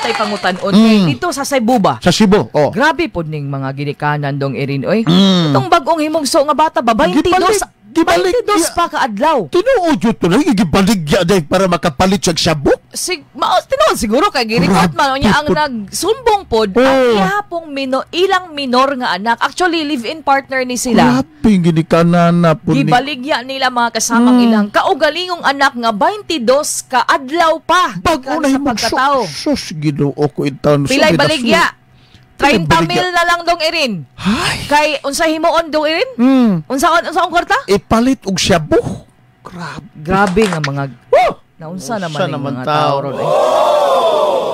natay pangutan-on kay dito sa Cebu ba? Sa Cebu, oh. Grabe po ning mga ginikanan dong irin oy. Itong bagong himugso nga bata ba 22 pa kaadlaw. Tinuod yun to lang, igibaligya dahil para makapalit siya shabu. Tinuod siguro kay girikot man niya ang nagsumbong pod ang ihapong ilang minor nga anak. Actually, live-in partner ni sila. Grabe, ginikanan na po ni... Gibaligya nila mga kasamang ilang kaugalingong anak nga 22 kaadlaw pa. Bago na yung sus, ginoo ko itaon. Pilay baligya. 30 mil na lang dong irin. Ay. Kay unsa himuon dong irin? Unsaon kwarta? Ipalit og shabu. Grabe nga mga naunsa naman ng mga tao ron.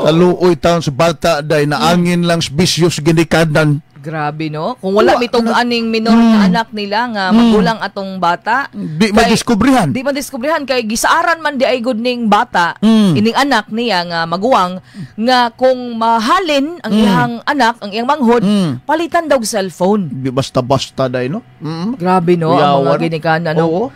Kaluoy taon sa bata day naangin lang bisyos ginikanan. Grabe no? Kung wala mitong aning minor nga anak nila nga magulang atong bata, di madiskubrihan. Di madiskubrihan kay gisaaran man di ay good ning bata, ining anak niya nga maguwang nga kung mahalin ang iyang anak, ang iyang manghod, palitan daw cellphone. Di basta-basta day no? Grabe no ang mga ginikanan no.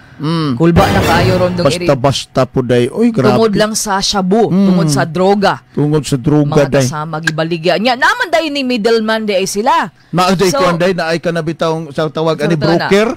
Kulba na kayo ron dong iri. Basta-basta po day. Oy, grabe. Tungod lang sa shabu, tungod sa droga. Tungod sa droga day. Mga kasama gibaligya niya. Naman day ni middleman day ay sila. Naaday ko anday na ay ka na bitawng sa tawag ani broker.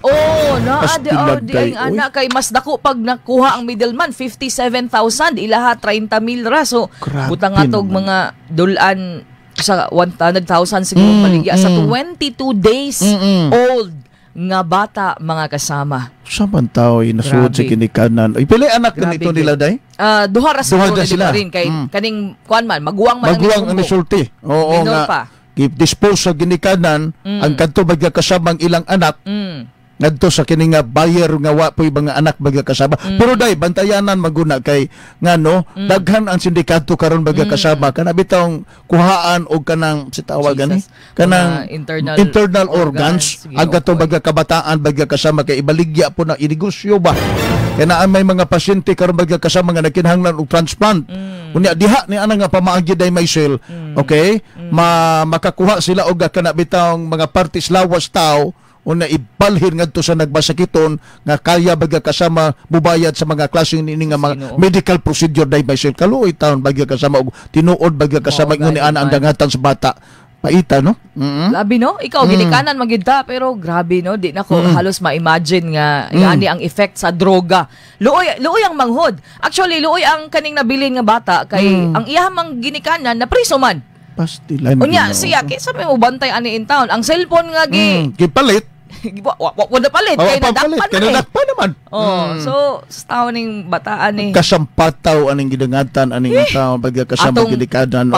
Naaday di ang anak kay mas dako pag nakuha ang middleman 57,000 ilaha 30,000 ra. So butang atog mga dulan sa 100,000 siguro baligya sa 22 days old nga bata mga kasama. Saman tao inasuod sa kinikanan. Pili anak na ito nila day? Duha ra sila rin kay kaning kuan man maguwang ang isulti. Oo nga. Dispose sa ginikanan ang kadto bagya kasamang ilang anak. Ngadto sa kini nga buyer nga wa po'y mga anak bagya kasama. Pero day bantayanan maguna kay ngano daghan ang sindikato karon bagya kasama kana bitong kuhaan og kanang sitawag ani kanang internal organs ang kadto bagya kabataan bagya kasama kay ibaligya po na inegosyo ba. Kaya na may mga pasyente karon bagya kasama nga nagkinahanglan og transplant. Unya diha ni ana nga pamaagi day may cell. Okay? Makakuha sila og kana bitong mga parties lawas tao una ibalhin ngadto sa nagbasakiton nga kaya baga kasama mubayad sa mga klaseng ini nga mga medical procedure day by cell kaluoy taon baga kasama og tinuod baga kasama nguni ana ang dangatan sa bata paita no. Labi no ikaw ginikanan magid ta pero grabe no di nako halos ma-imagine nga yani ang effect sa droga. Luoy ang manghod. Actually luoy ang kaning nabilin nga bata kay ang ihamang ginikanan na priso man. Pastilan. Unya siya kinsa may ubantay ani in town. Ang cellphone nga gipalit. Wala palit kay nadakpan naman. So sa taon ning bataan ni kasampataw aning gidangatan aning taon pagka kasama gidikadan.